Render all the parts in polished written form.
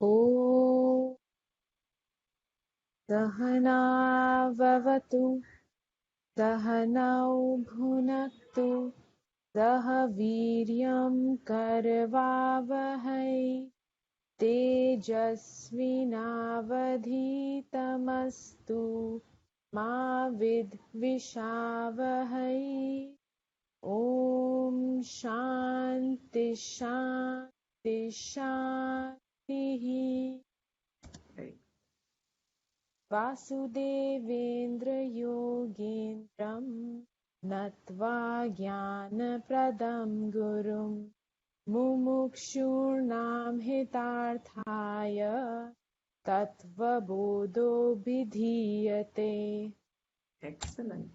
ॐ सहनाववतु सहनौ भुनक्तु सह वीर्यं करवावहै तेजस्विनावधीतमस्तु मा विद्विषावहै ॐ शान्ति शान्ति शान्तिः वासुदेवेन्द्रयोगेन्द्रं नत्वा ज्ञानप्रदं गुरुं मुमुक्षूणां हितार्थाय तत्त्वबोधोऽभिधीयते। Excellent.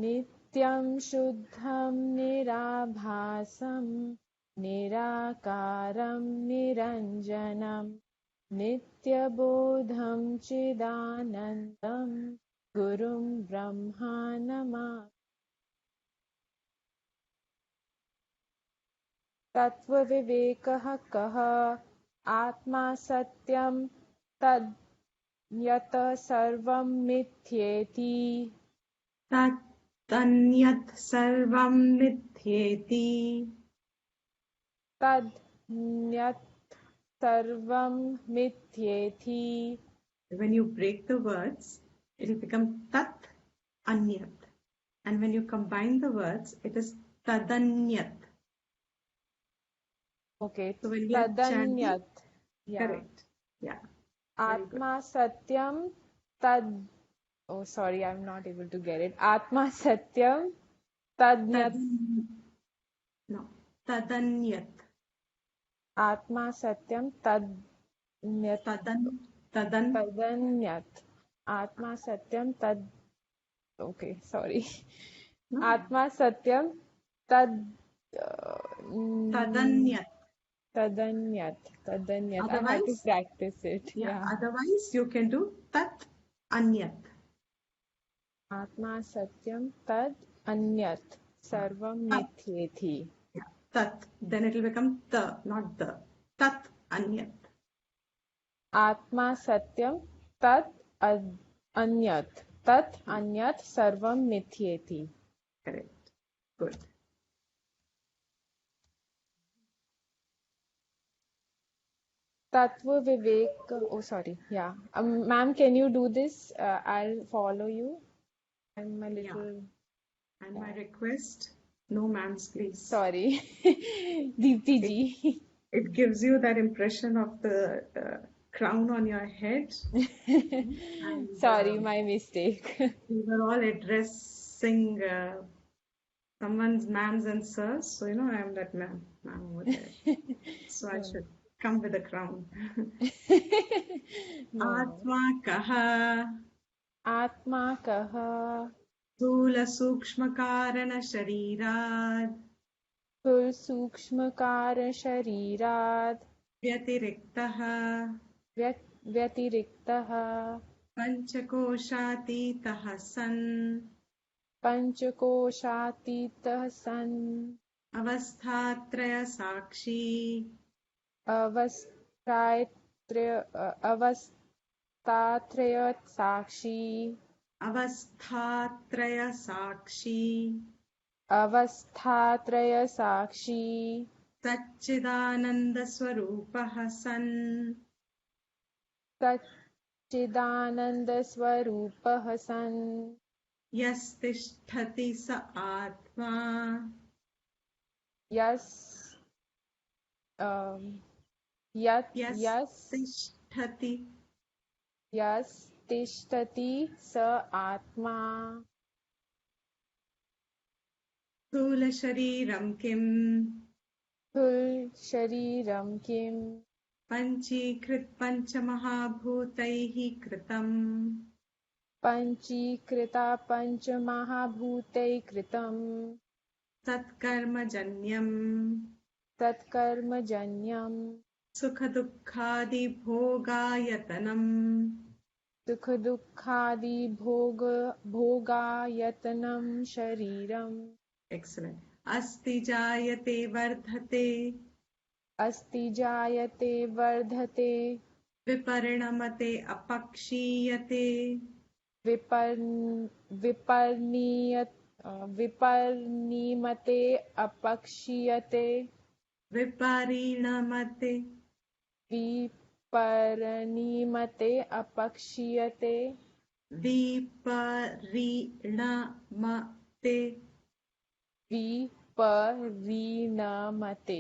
नित्यं शुद्धं निराभासं निराकारं निरञ्जनं नित्यबोधं चिदानन्दं गुरुं ब्रह्मा नमामि। तत्त्वविवेकः कः? आत्मा सत्यं तद् यत् सर्वं मिथ्येति। तन्यत् सर्वं मिथ्येति. तद्यत् सर्वं मिथ्येति. When you break the words, it will become tat anyat. And when you combine the words, it is tadanyat. Okay, So when you are chanting, tadanyat. Yeah. correct. Yeah. Atma satyam tad. Oh, sorry, I'm not able to get it. Atma satyam tadnyat. No, tadanyat. Atma satyam tadnyat. Tadanyat. Atma satyam tad. Okay, sorry. No. Atma satyam tad. Tadanyat. Tadanyat. Otherwise, I have to practice it. Yeah. Otherwise, you can do tat anyat. Atma satyam tad anyat sarvam mithyeti. Yeah. Tat. Then it will become the, not the. Tat anyat. Atma satyam tad anyat. Tat anyat sarvam mithyeti. Correct. Good. Tattva Vivek. Oh, sorry. Yeah. Ma'am, can you do this? I'll follow you. I'm a little. Yeah. And my request, no ma'ams, please. Sorry. Deepti ji. It gives you that impression of the crown on your head. And, sorry, my mistake. We were all addressing someone's ma'ams and sirs. So, I am that ma'am over there. So I should come with a crown. Atma kaha. Atma kaha. Sthula sukshma karana sharirad. Sthul sukshma karana sharirad. Vyatiriktaha. Vyatiriktaha. Panchakoshatitah san. Panchakoshatitah san. Avasthatraya sakshi. Avasthatraya sakshi. Avasthatraya sakshi. Avasthatraya sakshi. Satchidananda swarupah san. Satchidananda swarupah san. Yastisthati sa atma. Tishtati sa atma. Sthula shariram kim. Sthul shariram kim. Panchikrit panchamahabhutaihi kritam. Panchikrita panchamahabhutai kritam. Tatkarmajanyam. Tatkarmajanyam. Sukhadukhadi bhogayatanam. Sukhadukhadi bhogayatanam shariram. Excellent. Asti jayate vardhate. अस्ति जायते वर्धते विपरिणमते अपक्षीयते विपर्णीयत विपर्णीमते अपक्षीयते विपरिणमते विपर्णीमते अपक्षीयते विपरिणमते विपरिणमते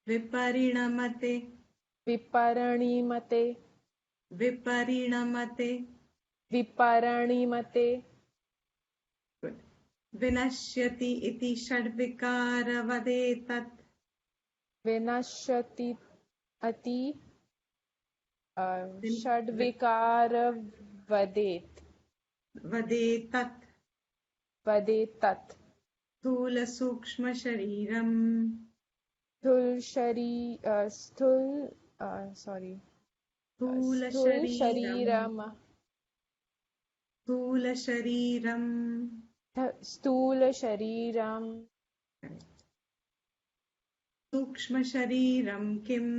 विपरिणमते विपरिणीमते विपरिणमते विपरिणीमते विनश्यति इति षड्विकारवदेतत् विनश्यति अति षड्विकार वदेत् वदेतत् वदेतत् स्थूलसूक्ष्मशरीरम् स्थूल sorry स्थूल स्थूलशरीरम् स्थूलशरीरम् स्थूल शरीरम सूक्ष्मशरीरं किम्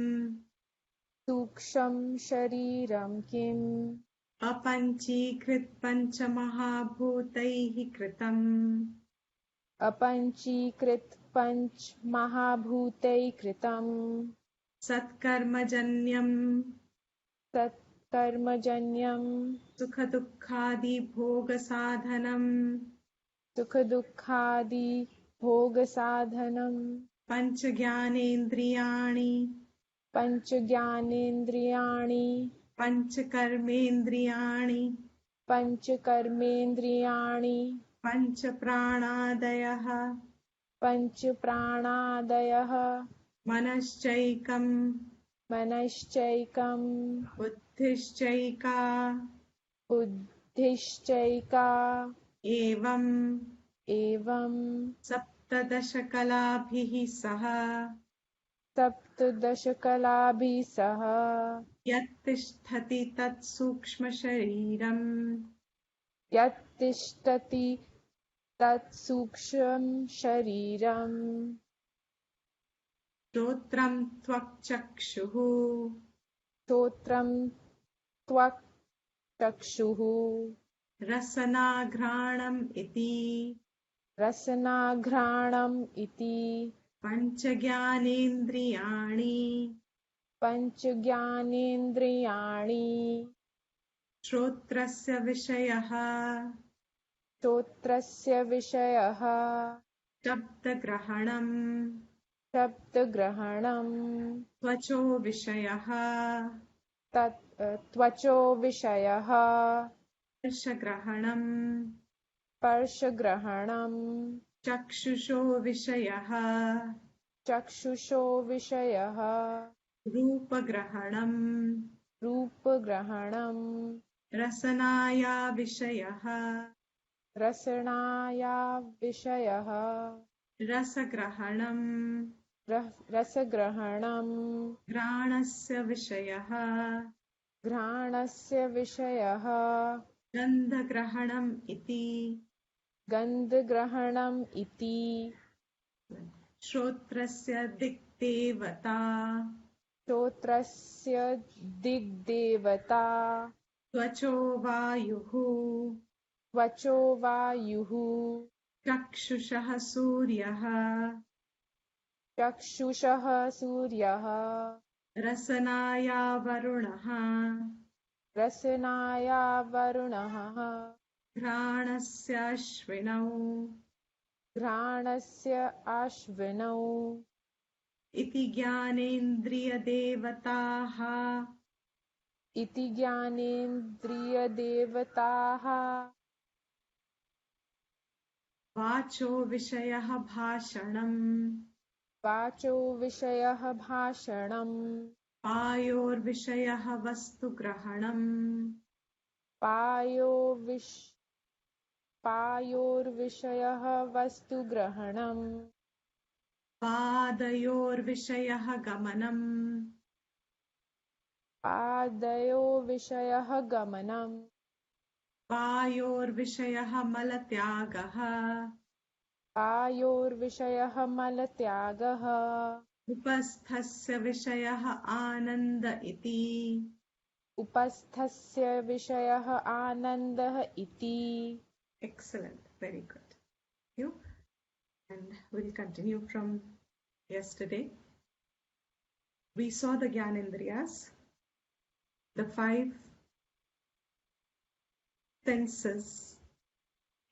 सूक्ष्म शरीरम किम अपञ्चीकृत पञ्चमहाभूतैः कृतम् अपंचीकृत पंच महाभूतै कृतम सत्कर्मजन्यम् सत्कर्मजन्यम सुखदुःखादिभोगसाधनम् सुख दुखादि भोग साधनम पञ्चज्ञानेन्द्रियाणि पंच ज्ञानेन्द्रियाणि पञ्चकर्मेन्द्रियाणि पंच कर्मेन्द्रियाणि पञ्चप्राणादयः पंच प्राणादयः मनश्चैकम् मनश्चैकम् बुद्धिश्चैका बुद्धिश्चैका एवं एवं सप्तदशकलाभिः सह सप्तदशकलाभिः सह यत्तिष्ठति तत् सूक्ष्मशरीरम् यत्तिष्ठति तत् सूक्ष्मं शरीरम् श्रोत्रं त्वक्चक्षुः श्रोत्रं त्वक् चक्षुः रसनाघ्राणम् इति रसनाघ्राणम् इति पञ्चज्ञानेन्द्रियाणि पंच ज्ञानेन्द्रियाणि श्रोत्रस्य विषयः श्रोत्रस्य विषयः शब्दग्रहणम् शब्दग्रहणम् त्वचो विषयः त्वचो विषयः स्पर्शग्रहणम् स्पर्शग्रहणम् चक्षुषो विषयः चक्षुषो विषयः रूपग्रहणम् रूपग्रहणम् रसनाया विषयः रसनाया विषयः रसग्रहणम् रसग्रहणम् घ्राणस्य विषयः घ्राणस्य विषयः गन्धग्रहणम् इति गन्धग्रहणम् इति श्रोत्रस्य दिक्देवता श्रोत्रस्य दिग्देवता त्वचो वायुः त्वचो वायुः चक्षुषः सूर्यः चक्षुषः सूर्यः रसनाया वरुणः रसनाया वरुणः घ्राणस्याश्विनौ घ्राणस्य अश्विनौ इति ज्ञानेन्द्रियदेवताः इति ज्ञानेन्द्रियदेवताः वाचो विषयः भाषणम् वाचो विषयः भाषणम् पायोर्विषयः वस्तुग्रहणम् पायोर्विषयः वस्तुग्रहणम् पादयोर्विषयः गमनम् पादयो विषयः गमनम् पायोर्विषयः मलत्यागः वायोर्विषयः मलत्यागः उपस्थस्य विषयः आनन्द इति. उपस्थस्य विषयः आनन्दः इति. Excellent, very good. Thank you. And we'll continue from yesterday. We saw the Gyanendriyas, the five senses,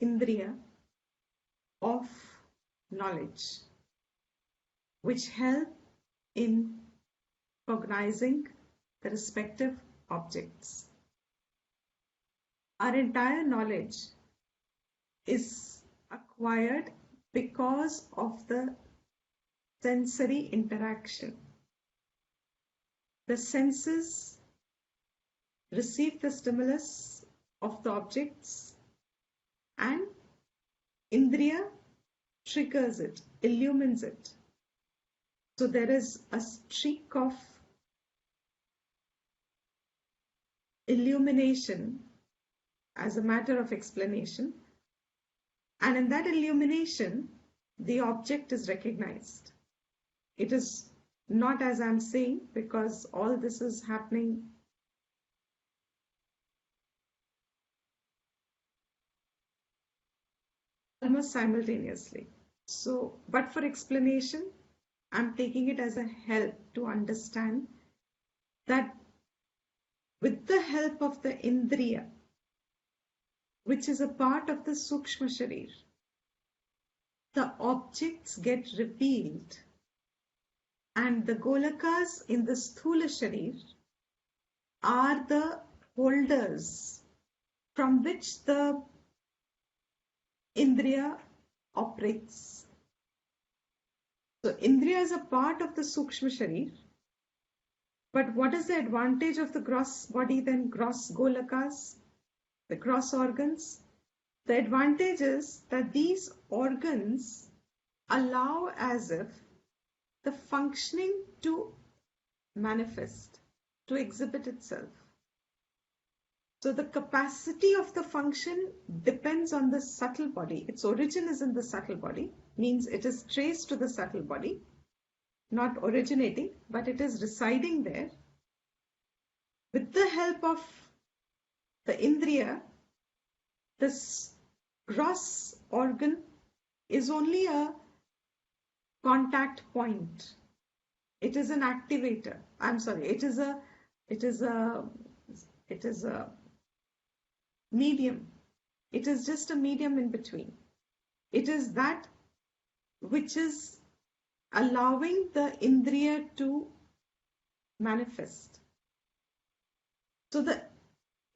Indriya, of knowledge, which help in cognizing the respective objects. Our entire knowledge is acquired because of the sensory interaction. The senses receive the stimulus of the objects and Indriya triggers it, illumines it. So there is a streak of illumination as a matter of explanation, and in that illumination the object is recognized. It is not as I'm saying, because all this is happening almost simultaneously. So, but for explanation, I'm taking it as a help to understand that with the help of the Indriya, which is a part of the Sukshma Sharir, the objects get revealed, and the Golakas in the Sthula Sharir are the holders from which the Indriya operates. So Indriya is a part of the Sukshma Sharir, but what is the advantage of the gross body then, gross Golakas, the gross organs? The advantage is that these organs allow as if the functioning to manifest, to exhibit itself. So the capacity of the function depends on the subtle body. Its origin is in the subtle body, means it is traced to the subtle body, not originating, but it is residing there. With the help of the Indriya, this gross organ is only a contact point. It is an activator. I'm sorry, it is a medium. It is just a medium in between. It is that which is allowing the Indriya to manifest. So the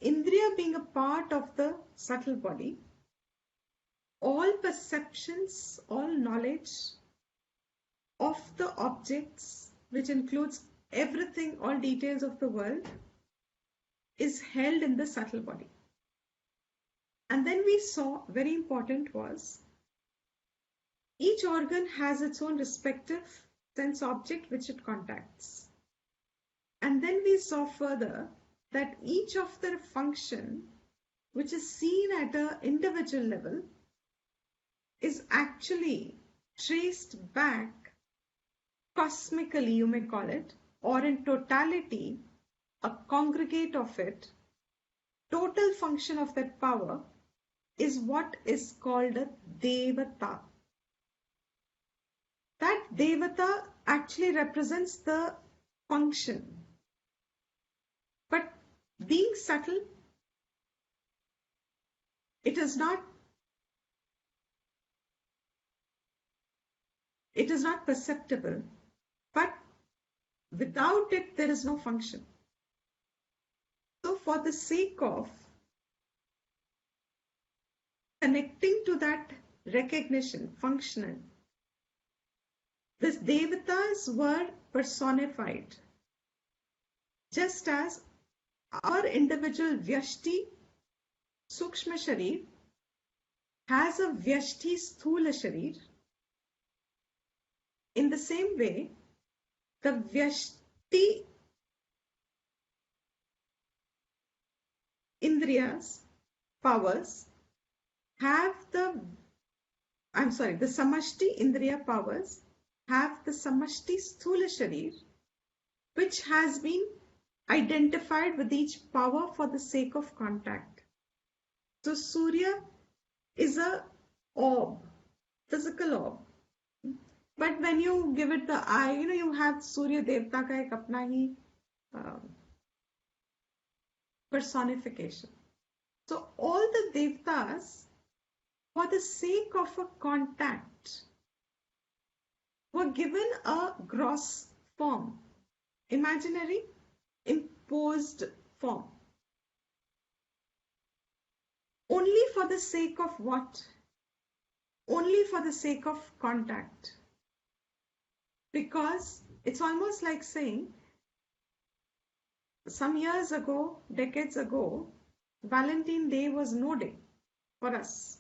Indriya being a part of the subtle body, all perceptions, all knowledge of the objects, which includes everything, all details of the world, is held in the subtle body. And then we saw, very important was, each organ has its own respective sense object which it contacts. And then we saw further that each of their function, which is seen at an individual level, is actually traced back cosmically, you may call it, or in totality, a congregate of it, total function of that power is what is called a Devata. That Devata actually represents the function. But being subtle, it is not perceptible, but without it there is no function. So for the sake of connecting to that recognition, functional, these devatas were personified, just as our individual Vyashti Sukshma Sharir has a Vyashti Sthula Sharir. In the same way, the Vyashti Indriyas, powers, have the the Samashti Indriya powers have the Samashti Sthula Sharir, which has been identified with each power for the sake of contact. So Surya is a orb, physical orb. But when you give it the eye, you have Surya Devta ka ek apna hi personification. So all the Devtas, for the sake of a contact, were given a gross form, imaginary, imposed form. Only for the sake of what? Only for the sake of contact. Because it's almost like saying, some years ago, decades ago, Valentine Day was no day for us.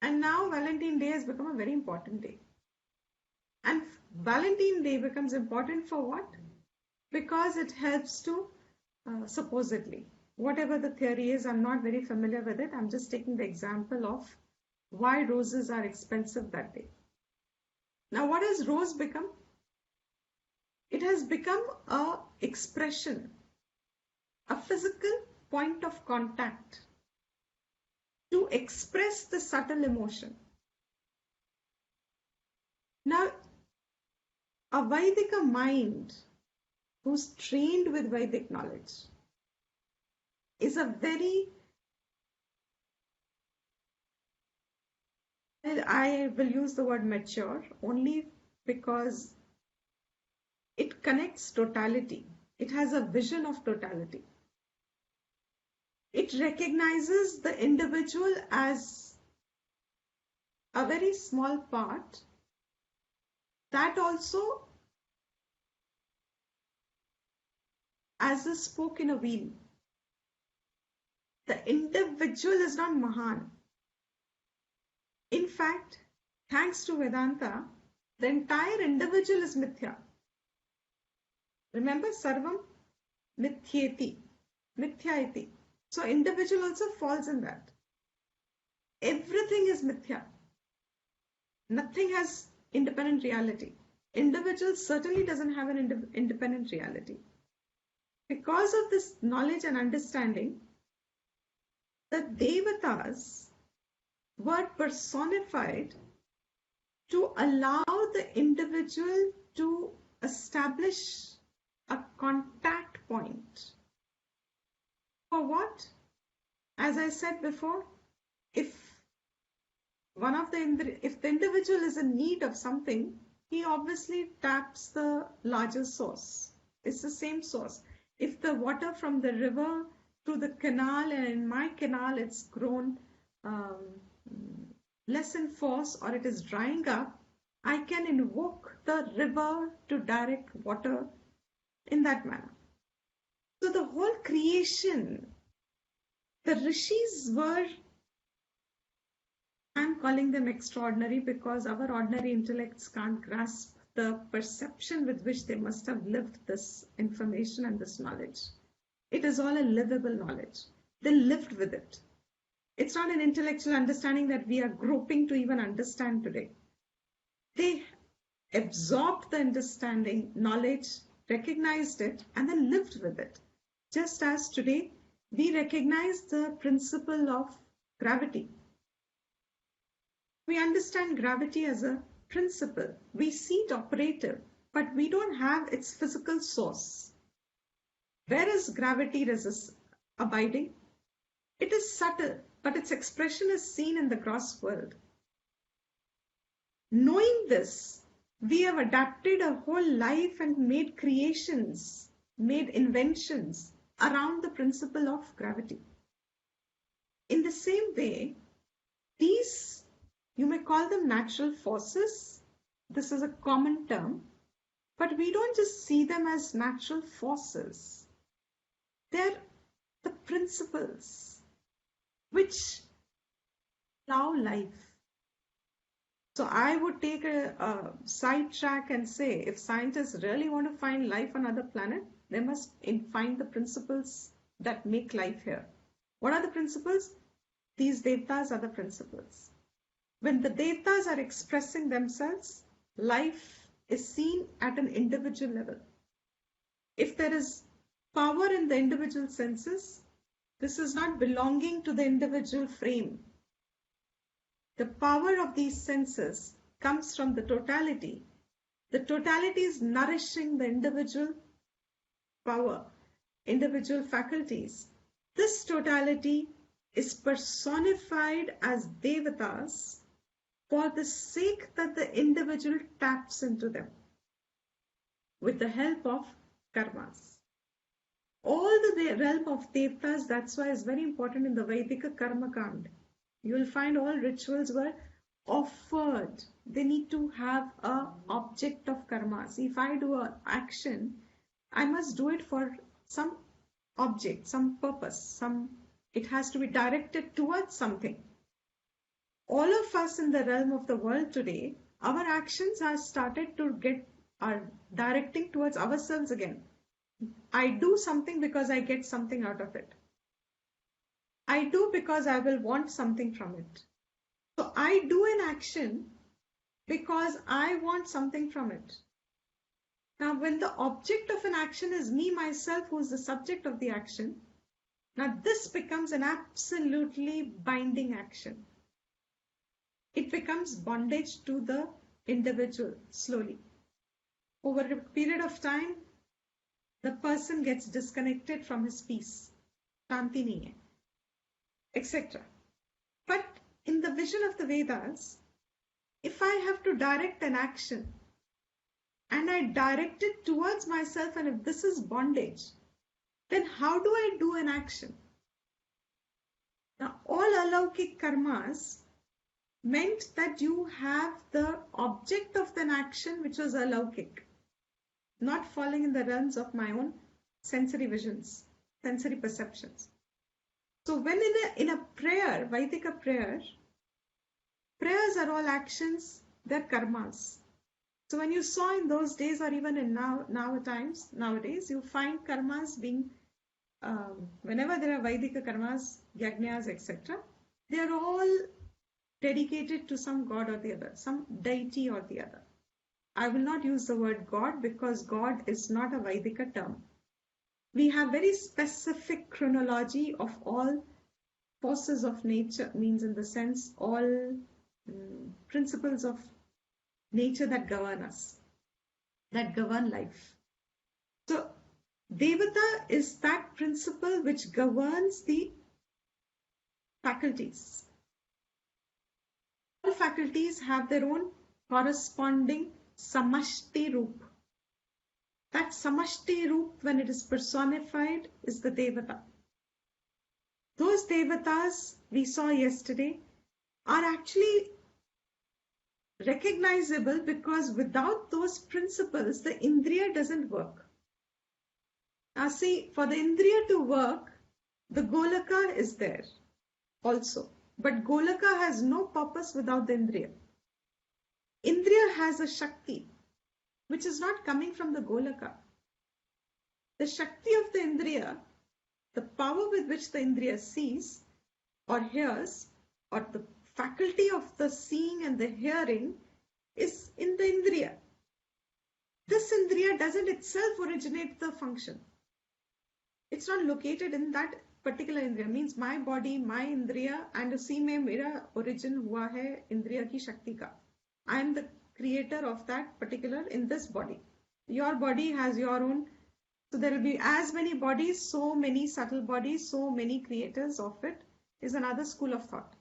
And now Valentine Day has become a very important day. And Valentine Day becomes important for what? Because it helps to, supposedly, whatever the theory is, I'm not very familiar with it. I'm just taking the example of why roses are expensive that day. Now, what has rose become? It has become an expression, a physical point of contact to express the subtle emotion. Now, a Vaidika mind who's trained with Vedic knowledge is a very, I will use the word mature only because it connects totality. It has a vision of totality. It recognizes the individual as a very small part that also as a spoke in a wheel. The individual is not Mahan. In fact, thanks to Vedanta, the entire individual is Mithya. Remember, Sarvam Mithyeti, Mithyati. So individual also falls in that. Everything is Mithya. Nothing has independent reality. Individual certainly doesn't have an independent reality. Because of this knowledge and understanding, the Devatas were personified to allow the individual to establish a contact point. For what? As I said before, if the individual is in need of something, he obviously taps the larger source. It's the same source. If the water from the river through the canal, and in my canal it's grown less in force or it is drying up, I can invoke the river to direct water in that manner. So the whole creation, the rishis were, I'm calling them extraordinary because our ordinary intellects can't grasp the perception with which they must have lived this information and this knowledge. It is all a livable knowledge. They lived with it. It's not an intellectual understanding that we are groping to even understand today. They absorbed the understanding, knowledge, recognized it, and then lived with it. Just as today, we recognize the principle of gravity. We understand gravity as a principle. We see it operative, but we don't have its physical source. Where is gravity abiding? It is subtle, but its expression is seen in the gross world. Knowing this, we have adapted a whole life and made creations, made inventions around the principle of gravity. In the same way, these, you may call them natural forces. This is a common term, but we don't just see them as natural forces. They're the principles which allow life. So I would take a sidetrack and say, if scientists really want to find life on another planet, they must find the principles that make life here. What are the principles? These devtas are the principles. When the devtas are expressing themselves, life is seen at an individual level. If there is power in the individual senses, this is not belonging to the individual frame. The power of these senses comes from the totality. The totality is nourishing the individual power, individual faculties. This totality is personified as devatas for the sake that the individual taps into them with the help of karmas. All the realm of devatas, that's why it's very important in the Vedic karma kand. You will find all rituals were offered. They need to have an object of karmas. If I do an action, I must do it for some object, some purpose, it has to be directed towards something. All of us in the realm of the world today, our actions are directing towards ourselves again. I do something because I get something out of it. I do because I will want something from it. So I do an action because I want something from it. Now, when the object of an action is me, myself, who is the subject of the action, now this becomes an absolutely binding action. It becomes bondage to the individual slowly. Over a period of time, the person gets disconnected from his peace, shanti nahi hai, etc. But in the vision of the Vedas, if I have to direct an action and I direct it towards myself, and if this is bondage, then how do I do an action? Now, all alaukik karmas meant that you have the object of an action which was alaukik, not falling in the realms of my own sensory visions, sensory perceptions. So when in a prayer, Vaidika prayer, prayers are all actions, they're karmas. So when you saw in those days, or even in nowadays, you find karmas being, whenever there are Vaidika karmas, yajnas, etc., they are all dedicated to some god or the other, some deity or the other. I will not use the word God because God is not a Vaidika term. We have very specific chronology of all forces of nature, means in the sense all principles of nature that govern us, that govern life. So Devata is that principle which governs the faculties. All faculties have their own corresponding samashti roop. That samashti roop, when it is personified, is the Devata. Those Devatas we saw yesterday are actually recognizable because without those principles, the Indriya doesn't work. Now see, for the Indriya to work, the Golaka is there also. But Golaka has no purpose without the Indriya. Indriya has a Shakti, which is not coming from the Golaka. The Shakti of the Indriya, the power with which the Indriya sees or hears, or the faculty of the seeing and the hearing, is in the Indriya. This Indriya doesn't itself originate the function. It's not located in that particular Indriya. Means my body, my Indriya, and उसी में मेरा origin हुआ है Indriya की शक्ति का. I am the creator of that particular in this body. Your body has your own. So there will be as many bodies, so many subtle bodies, so many creators of it, is another school of thought.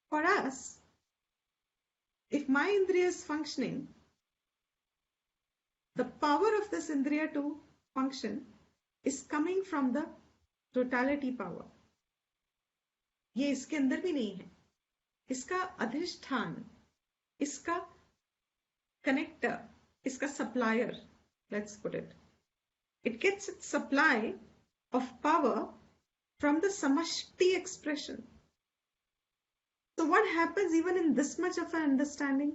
For us, if my Indriya is functioning, the power of this Indriya to function is coming from the totality power. ये इसके अंदर भी नहीं है. इसका अधिष्ठान, इसका connector, इसका supplier, let's put it. It gets its supply of power from the samashti expression. So what happens even in this much of an understanding?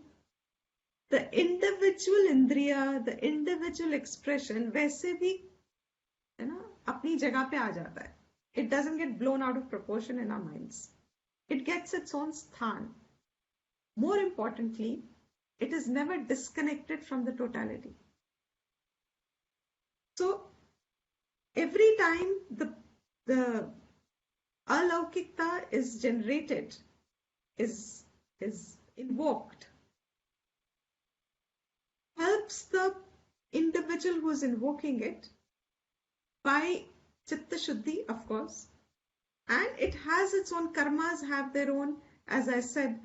The individual Indriya, the individual expression, वैसे भी है ना अपनी जगह पे आ जाता है. It doesn't get blown out of proportion in our minds. It gets its own sthan. more importantly, it is never disconnected from the totality. So every time the alaukikta is generated, is invoked, helps the individual who is invoking it by chitta shuddhi, of course, and it has its own karmas, have their own, as I said,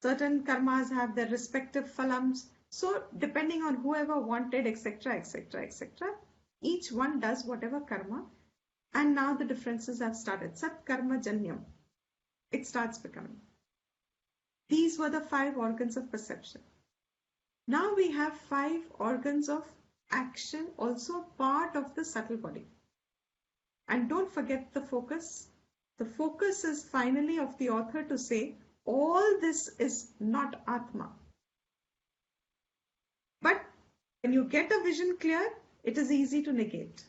certain karmas have their respective phalams. So depending on whoever wanted, etc., etc., etc., each one does whatever karma, and now the differences have started. Sat karma janyam. It starts becoming. These were the 5 organs of perception. Now we have 5 organs of action, also part of the subtle body. And don't forget the focus. The focus is finally of the author to say, all this is not Atma. But when you get a vision clear, it is easy to negate.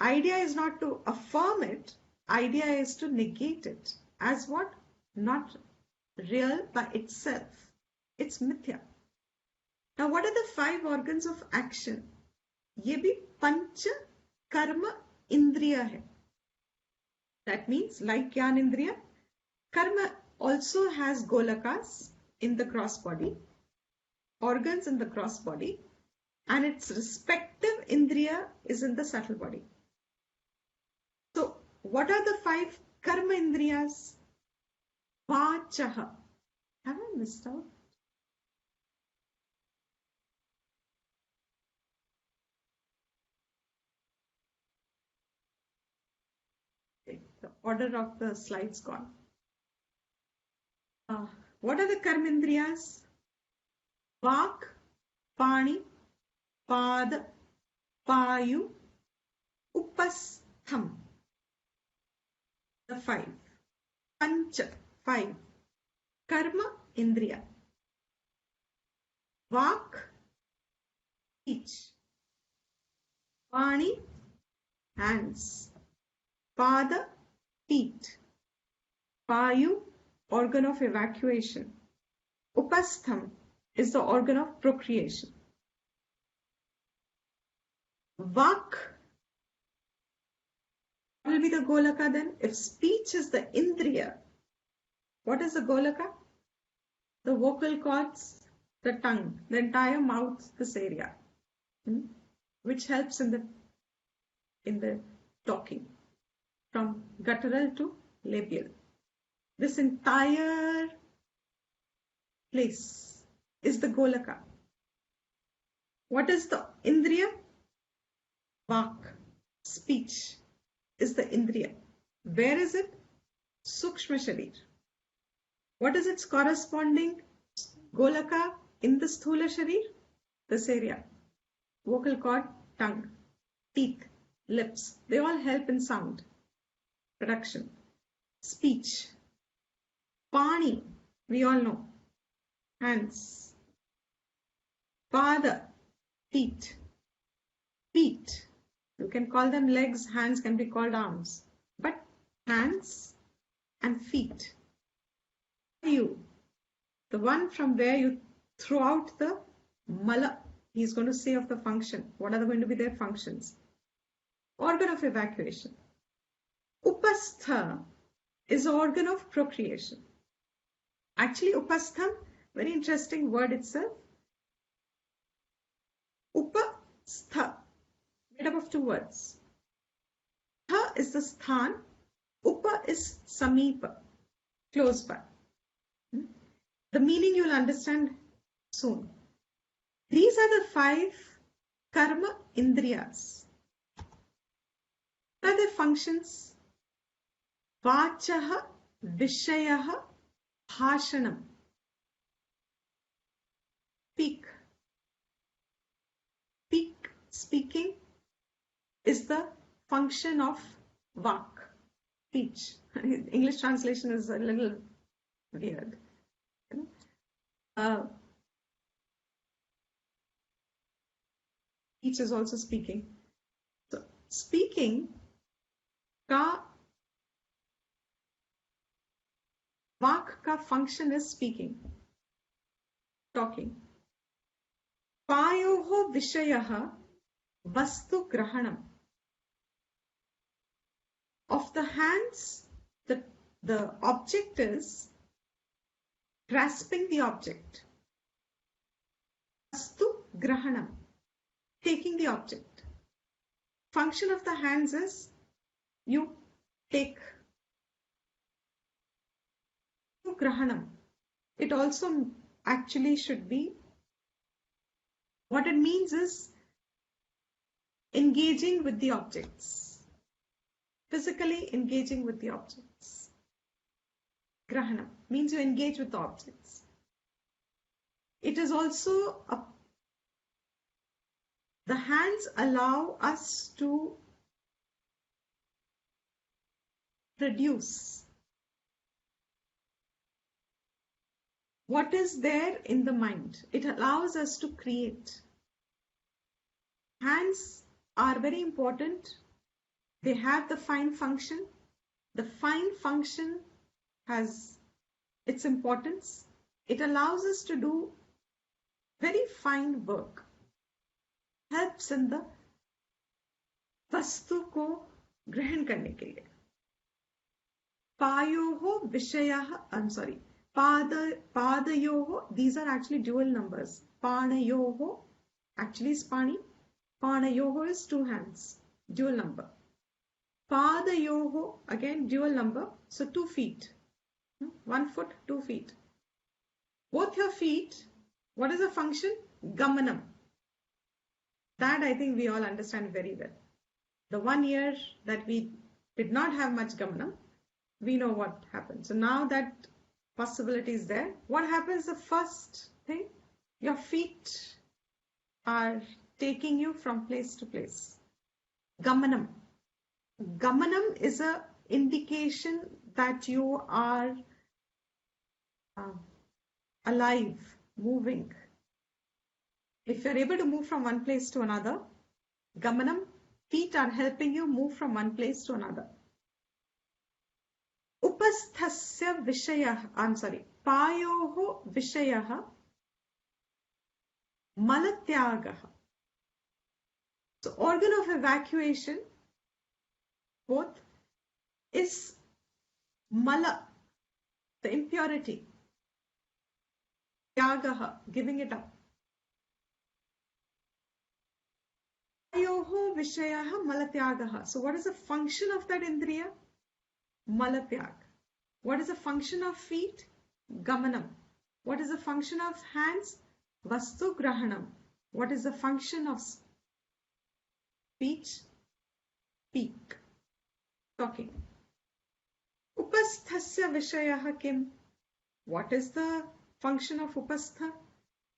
Idea is not to affirm it, idea is to negate it. As what? Not real by itself. It's mithya. Now what are the 5 organs of action? ये भी पंच कर्म इंद्रिय है. That means like Gyan Indriya, karma also has golakas in the cross body, organs in the cross body, and its respective indriya is in the subtle body. So what are the 5 karma indriyas? Vachaha. Have I missed out? Okay, the order of the slides gone. What are the karma indriyas? Vak, Pani, Pad, Payu, Upastham. The 5. Pancha, 5. Karma, Indriya. Vak, speech. Pani, hands. Pada, feet. Payu, organ of evacuation. Upastham is the organ of procreation. Vak will be the golaka then. If speech is the indriya, what is the golaka? The vocal cords, the tongue, the entire mouth, this area, which helps in the talking from guttural to labial. This entire place is the golaka. What is the indriya? Vak, speech, is the indriya. Where is it? Sukshma sharir. What is its corresponding golaka in the sthula sharir? This area. Vocal cord, tongue, teeth, lips. They all help in sound production. Speech. Pani, we all know. Hands. Pada, feet. Feet. You can call them legs, hands can be called arms. But hands and feet. You, the one from where you throw out the mala, he's going to say of the function. What are going to be their functions? Organ of evacuation. Upastha is the organ of procreation. Actually, upastham, very interesting word itself. Upastha, made up of 2 words. Tha is the sthan, upa is samipa, close by. The meaning you will understand soon. These are the 5 karma indriyas. What are their functions? Vachaha, Vishayaha, Bhashanam. Speak. Speaking is the function of vak, speech. English translation is a little weird. Speech is also speaking. So speaking ka Vak ka function is speaking, talking. Payoho vishayah vastu grahanam. Of the hands, the object is grasping the object. Vastu grahanam, taking the object. Function of the hands is you take. Grahanam. It also actually should be, what it means is engaging with the objects, physically engaging with the objects. Grahanam means you engage with the objects. It is also the hands allow us to produce what is there in the mind. It allows us to create. Hands are very important. They have the fine function. The fine function has its importance. It allows us to do very fine work. Helps in the वस्तु को ग्रहण करने के लिए. पायोः विषयः, I'm sorry, पादयोः, these are actually dual numbers. पाणयोः actually is pani. पाणयोः is two hands, dual number. पादयोः again dual number, so 2 feet. 1 foot, 2 feet. Both your feet, what is the function? Gamanam. That I think we all understand very well. The 1 year that we did not have much gamanam, we know what happened. So now that possibility is there, what happens the first thing? Your feet are taking you from place to place. Gamanam. Gamanam is an indication that you are alive, moving. If you're able to move from one place to another, Gamanam, feet are helping you move from one place to another. Upasthasya vishayah, payoho vishayah malatyagah. So organ of evacuation, both, is mala, the impurity. Tyagaha, giving it up. Payoho vishayah malatyagaha. So what is the function of that indriya? Malatyag. What is the function of feet? Gamanam. What is the function of hands? Vastu grahanam. What is the function of speech? Speak. Talking. Upasthasya vishayah kim. What is the function of upastha?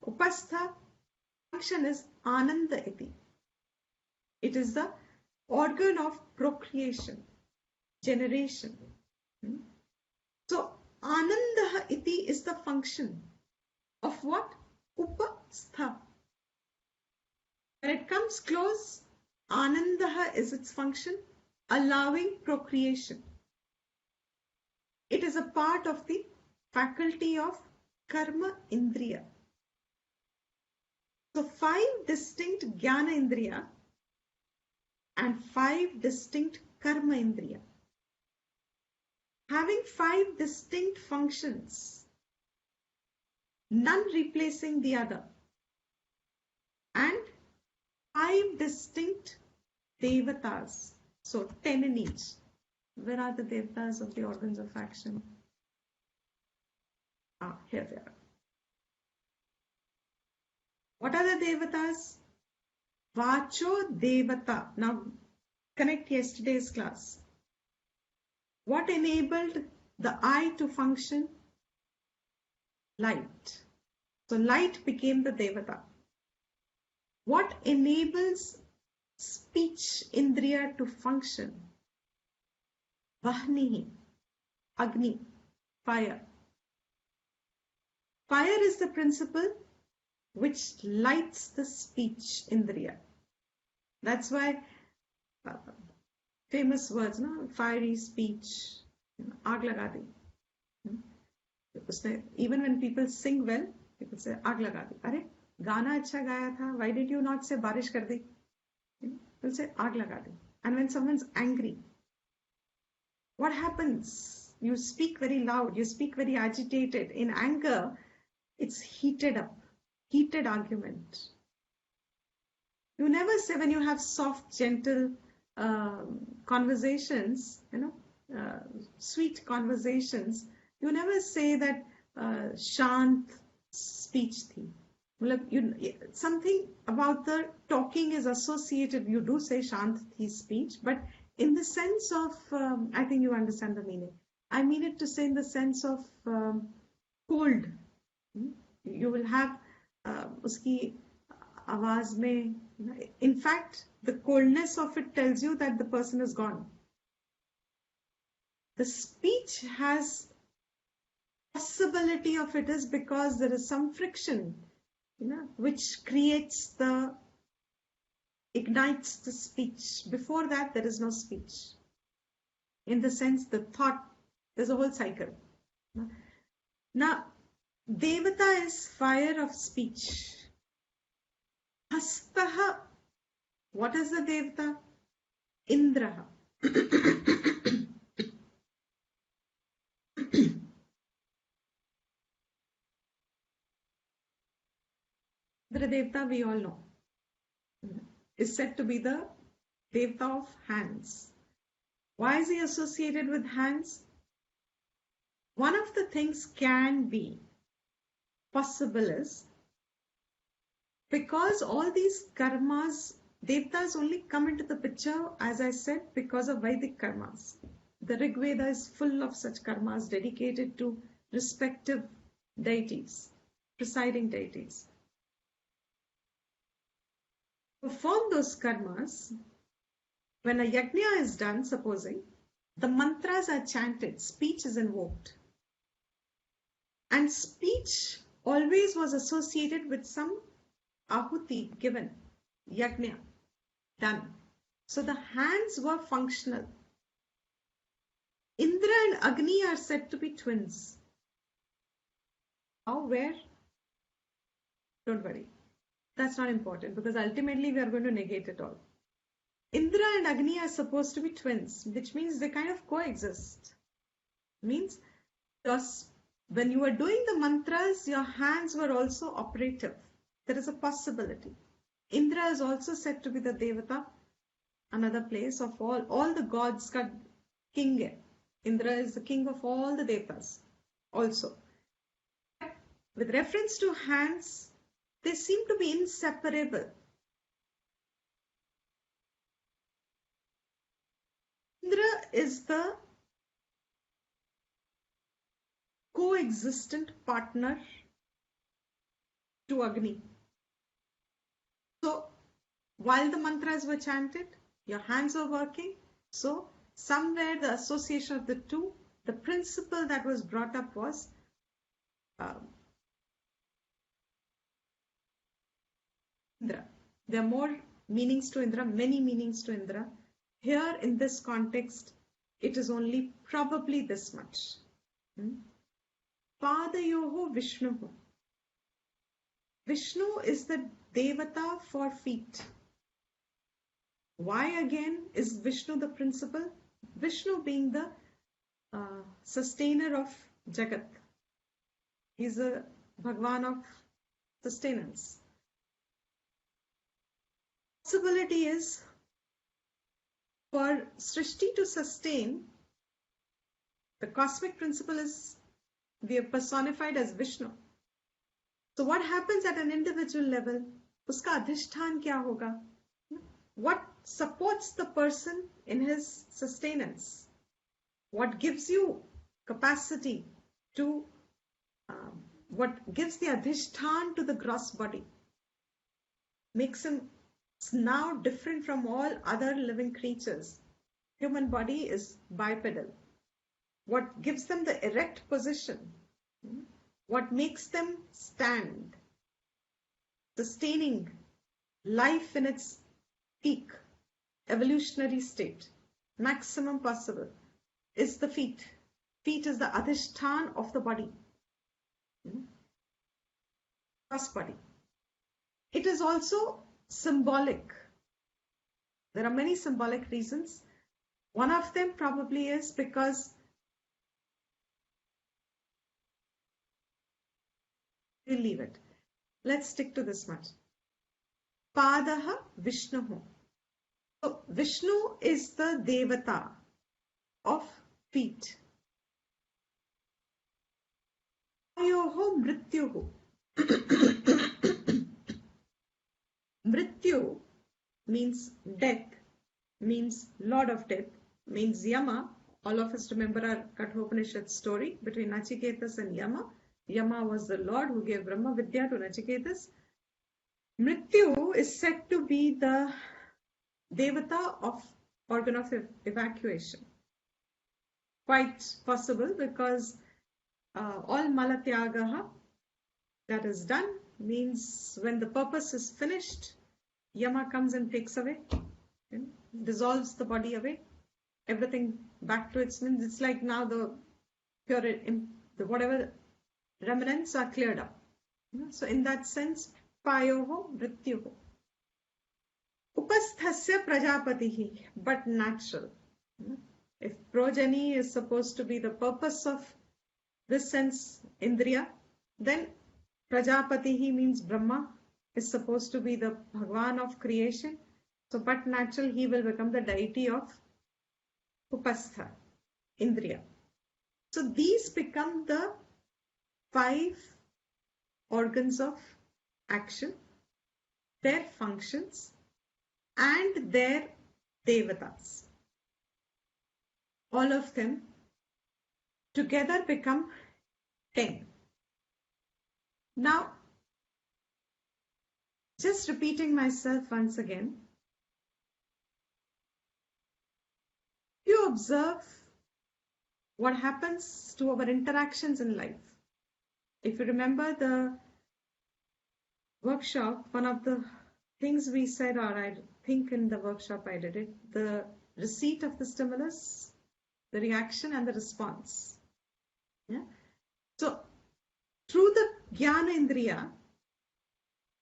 Upastha function is ananda iti. It is the organ of procreation, generation. So ananda iti is the function of what? Upastha. When it comes close, ananda is its function, allowing procreation. It is a part of the faculty of karma indriya. So 5 distinct jnana indriya and 5 distinct karma indriya. Having 5 distinct functions, none replacing the other, and 5 distinct devatas, so 10 in each. Where are the devatas of the organs of action? Here they are. What are the devatas? Vacho devata. Now connect yesterday's class. What enabled the eye to function? Light. So light became the devata. What enables speech indriya to function? Vahnihi, Agni, fire. Fire is the principle which lights the speech indriya. That's why famous words, no? Fiery speech, aag laga di. उसने, even when people sing well, people say आग लगा दी. अरे गाना अच्छा गाया था, why did you not say बारिश कर दी? People say आग लगा दी. And when someone's angry, what happens? You speak very loud, you speak very agitated. In anger, it's heated up, heated argument. You never say, when you have soft, gentle conversations, sweet conversations, you never say that shant speech thi. Something about the talking is associated. You do say shant thi speech, but in the sense of, I think you understand the meaning. I mean it to say in the sense of cold. You will have uski आवाज में, in fact, the coldness of it tells you that the person is gone. The speech has possibility of it is because there is some friction, which ignites the speech. Before that, there is no speech. In the sense, the thought, there's a whole cycle. Now, Devata is fire of speech. Hastaha, what is the Devata? Indraha. The Devata, we all know, is said to be the Devata of hands. Why is he associated with hands? One of the things can be possible is because all these karmas, Devatas only come into the picture, as I said, because of Vedic karmas. The Rig Veda is full of such karmas dedicated to respective deities, presiding deities. Perform those karmas. When a yajna is done, supposing, the mantras are chanted, speech is invoked. And speech always was associated with some ahuti given, yajna done. So the hands were functional. Indra and Agni are said to be twins. How, where? Don't worry. That's not important because ultimately we are going to negate it all. Indra and Agni are supposed to be twins, which means they kind of coexist. Means when you were doing the mantras, your hands were also operative. There is a possibility. Indra is also said to be the Devata, another place of all the gods ka king. Indra is the king of all the Devatas also. With reference to hands, they seem to be inseparable. Indra is the coexistent partner to Agni. So while the mantras were chanted, your hands were working. So somewhere the association of the two, the principle that was brought up was Indra. There are more meanings to Indra, many meanings to Indra. Here in this context, it is only probably this much. Padayoho Vishnuhu. Vishnu is the Devata for feet. Why again is Vishnu the principle? Vishnu being the sustainer of Jagat. He's a Bhagwan of sustenance. Possibility is for Srishti to sustain, the cosmic principle is we are personified as Vishnu. So what happens at an individual level? Uska adhishthan kya hoga? What supports the person in his sustenance? What gives you capacity to, what gives the adhishthan to the gross body? Makes him now different from all other living creatures. Human body is bipedal. What gives them the erect position? What makes them stand? Sustaining life in its peak, evolutionary state, maximum possible, is the feet. Feet is the adhishthan of the body. cross body. It is also symbolic. There are many symbolic reasons. One of them probably is because we'll leave it. Let's stick to this much. Padaha Vishnuhu. So Vishnu is the Devata of feet. Payoho Mrityuhu. Mrityu means death, means Lord of Death, means Yama. All of us remember our Kathopanishad story between Nachiketas and Yama. Yama was the Lord who gave Brahma Vidya to Nachiketas. Mrityu is said to be the Devata of organ of evacuation. Quite possible because all Malatyagaha that is done means when the purpose is finished, Yama comes and takes away, dissolves the body away, everything back to its means. It's like now the whatever remnants are cleared up. So in that sense, payoho mrityuho. Upasthasya prajapatihi, but natural. If progeny is supposed to be the purpose of this sense, Indriya, then Prajapatihi means Brahma is supposed to be the Bhagwan of creation. So, but natural, he will become the deity of Upastha, Indriya. So, these become the 5 organs of action, their functions, and their devatas. All of them together become 10. Now, just repeating myself once again, you observe what happens to our interactions in life. If you remember the workshop, one of the things we said, or I think in the workshop I did it, the receipt of the stimulus, the reaction and the response. Yeah. So through the Jnana Indriya,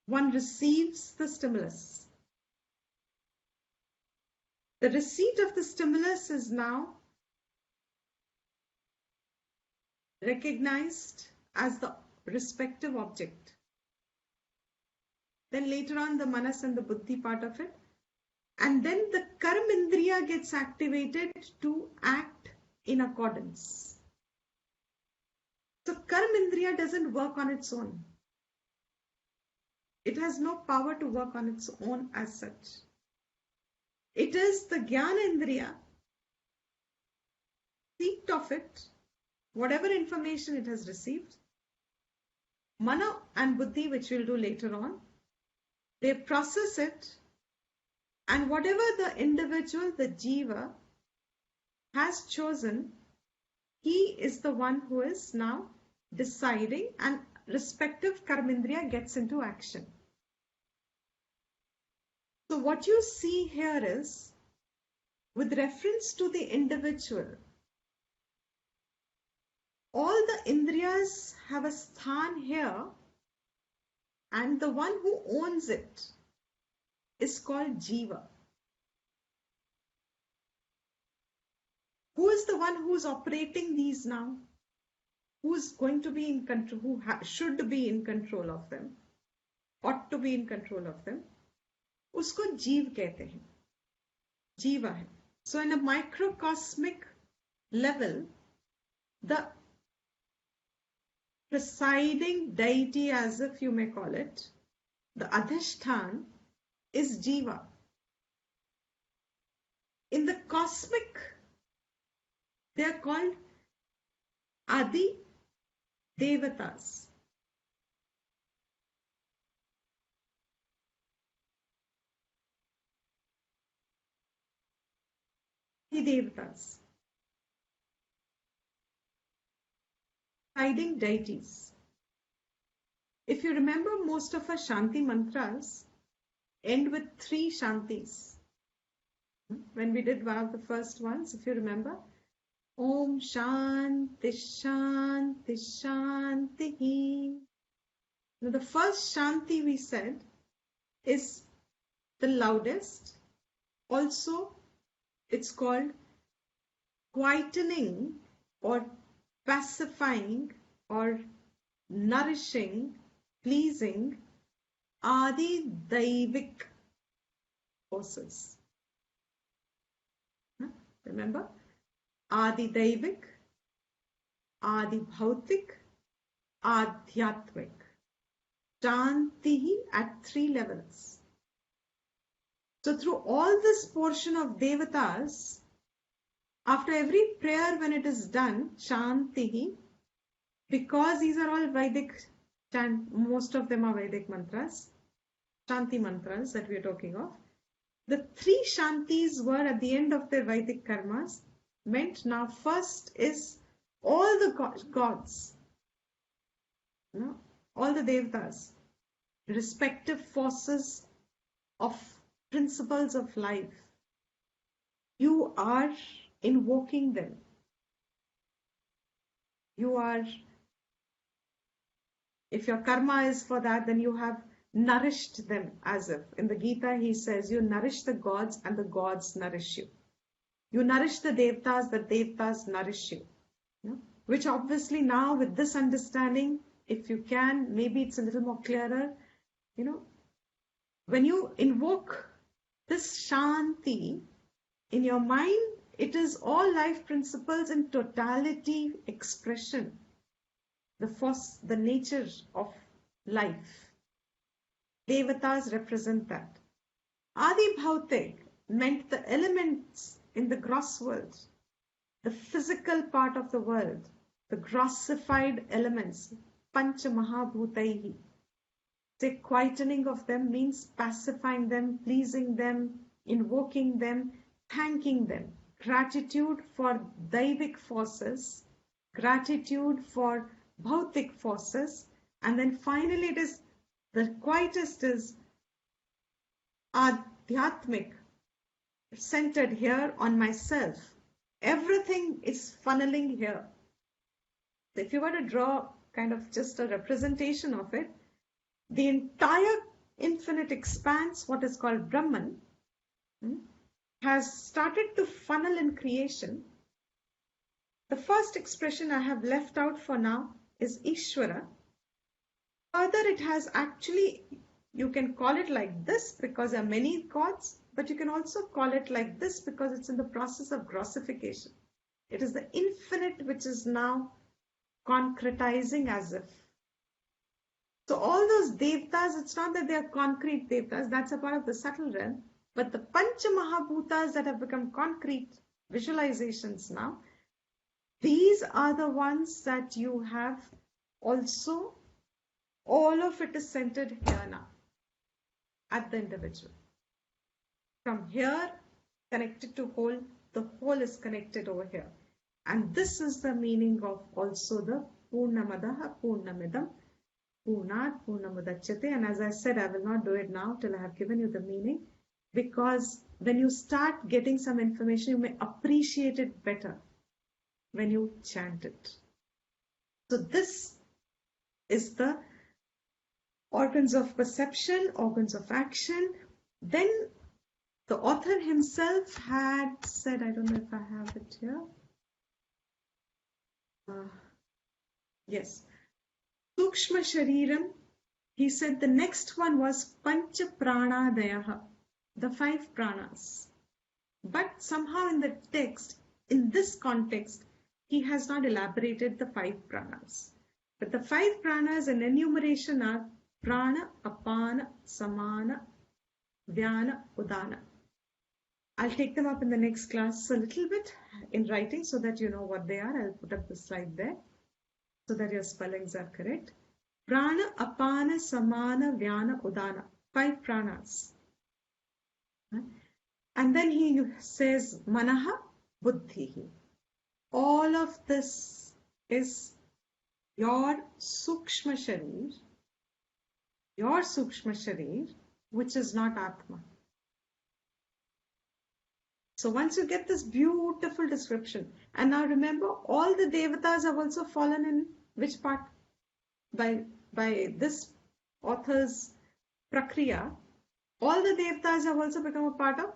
one receives the stimulus. The receipt of the stimulus is now recognized as the respective object. Then later on the manas and the buddhi part of it. And then the karma indriya gets activated to act in accordance. So karma indriya doesn't work on its own. It has no power to work on its own as such. It is the jnana indriya, seat of it, whatever information it has received, mana and buddhi, which we'll do later on, they process it, and whatever the individual, the jiva, has chosen, he is the one who is now deciding, and respective karmendriya gets into action. So what you see here is, with reference to the individual, all the indriyas have a sthan here, and the one who owns it is called jiva. Who is the one who is operating these now? Who is going to be in control, who should be in control of them, ought to be in control of them? उसको जीव कहते हैं, जीवा है. So in a microcosmic level, the presiding deity, as if you may call it, the adhishtan, is jiva. In the cosmic, they are called adi devatas. Devatas, guiding deities. If you remember, most of our Shanti mantras end with 3 Shantis. When we did one of the first ones, if you remember, Om Shanti Shanti Shanti. Now, the first Shanti we said is the loudest. Also, it's called quietening or pacifying or nourishing, pleasing Adi Daivik forces. Remember? Adi Daivik, Adi Bhautik, Adhyatmik. Shanti at 3 levels. So through all this portion of Devatas, after every prayer when it is done, Shanti, because these are all Vedic, most of them are Vedic mantras, Shanti mantras that we are talking of. The 3 Shantis were at the end of their Vedic karmas, meant now first is all the gods, all the Devatas, respective forces of principles of life. You are invoking them. You are, if your karma is for that, then you have nourished them as if. In the Gita, he says, you nourish the gods and the gods nourish you. You nourish the devtas nourish you. Which obviously now with this understanding, if you can, maybe it's a little more clearer, when you invoke this Shanti in your mind, it is all life principles in totality expression, the force, the nature of life. Devatas represent that. Adi Bhautik meant the elements in the gross world, the physical part of the world, the grossified elements, Pancha Mahabhutaihi. The quietening of them means pacifying them, pleasing them, invoking them, thanking them. Gratitude for Daivik forces, gratitude for Bhautik forces, and then finally it is, the quietest is Adhyatmik, centered here on myself. Everything is funneling here. So if you were to draw kind of just a representation of it, the entire infinite expanse, what is called Brahman, has started to funnel in creation. The first expression I have left out for now is Ishvara. Further, it has actually, you can call it like this because there are many gods, but you can also call it like this because it's in the process of grossification. It is the infinite which is now concretizing as if. So all those devtas, it's not that they are concrete devtas, that's a part of the subtle realm, but the Pancha Mahabhutas that have become concrete visualizations now, these are the ones that you have also, all of it is centered here now, at the individual. From here, connected to whole, the whole is connected over here. And this is the meaning of also the Purnamadaha Purnamidam Purnat Purnamudachyate. And as I said, I will not do it now till I have given you the meaning, because when you start getting some information, you may appreciate it better when you chant it. So this is the organs of perception, organs of action. Then the author himself had said, I don't know if I have it here. Yes. Sukshma Shariram, he said the next one was Pancha Pranadayaha, the 5 pranas. But somehow in the text, in this context, he has not elaborated the 5 pranas. But the 5 pranas in enumeration are Prana, Apana, Samana, Vyana, Udana. I'll take them up in the next class a little bit in writing so that you know what they are. I'll put up the slide there so that your spellings are correct. Prana, Apana, Samana, Vyana, Udana. 5 pranas. And then he says Manaha, Buddhihi. All of this is your Sukshma Sharir, which is not Atma. So once you get this beautiful description, and now remember, all the devatas have also fallen in which part? By this author's prakriya, all the devtas have also become a part of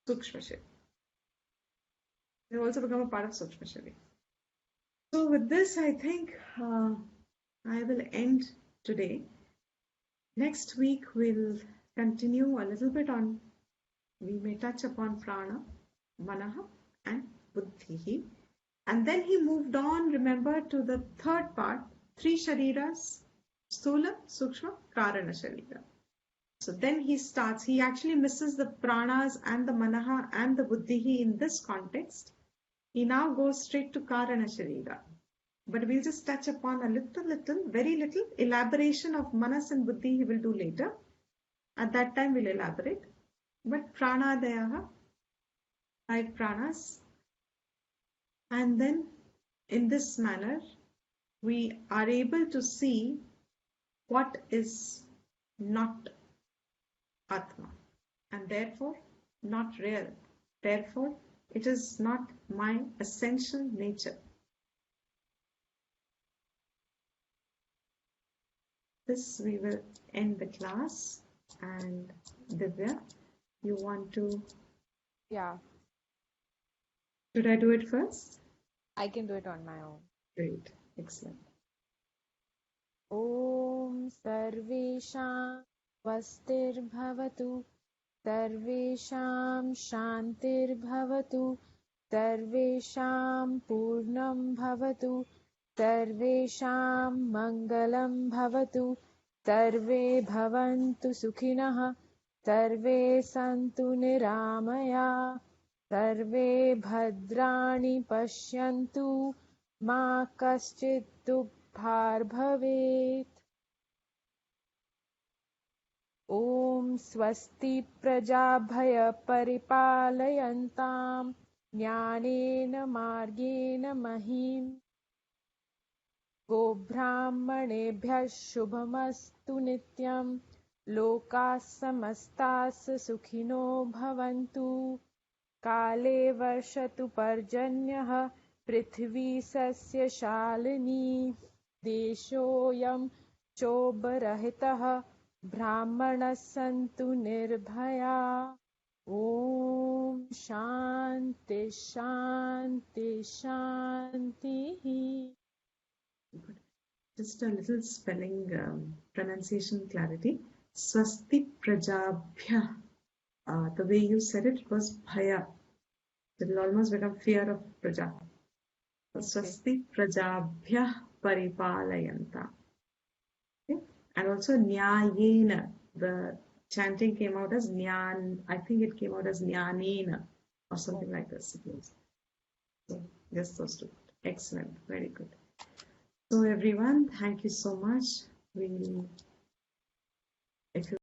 Sukshma Shari. They've also become a part of Sukshma Shari. So with this, I think I will end today. Next week, we'll continue a little bit on, we may touch upon prana, manaha, and buddhihi. And then he moved on, remember, to the third part, three shariras, sthula, sukshma, karana sharira. So then he starts, he actually misses the pranas and the manaha and the buddhihi in this context. He now goes straight to karana sharira. But we'll just touch upon a little, very little elaboration of manas and buddhi he will do later. At that time we'll elaborate. But pranadayaha, 5 pranas. And then in this manner, we are able to see what is not Atma and therefore not real. Therefore, it is not my essential nature. This we will end the class. And Divya, you want to? Yeah, Should I do it first? I can do it on my own. Great, excellent. ॐ सर्वेषां स्वस्तिर्भवतु सर्वेषां शान्तिर्भवतु सर्वेषां पूर्णं भवतु सर्वेषां मङ्गलं भवतु सर्वे भवन्तु सुखिनः सर्वे सन्तु निरामया सर्वे भद्राणि पश्यन्तु मा कश्चित् दुःखभाग् भवेत्। ॐ स्वस्ति प्रजाभय परिपालयन्तां ज्ञानेन मार्गेण महीं गोब्राह्मणेभ्यः शुभमस्तु नित्यं लोकाः समस्ताः सुखिनो भवन्तु काले वर्षतु पर्जन्यः पृथिवी सस्यशालिनी देशोऽयं क्षोभरहितः ब्राह्मणः सन्तु निर्भया ॐ शान्ति शान्ति शान्तिः। Just a little spelling pronunciation clarity. Swasti prajabhya. The way you said it was bhaya. It will almost become fear of praja. Swasti prajabhya paripalayanta. Okay? And also nyayena. The chanting came out as nyan. I think it came out as nyanena or something like this. So just those two. Excellent. Very good. So everyone, thank you so much. If you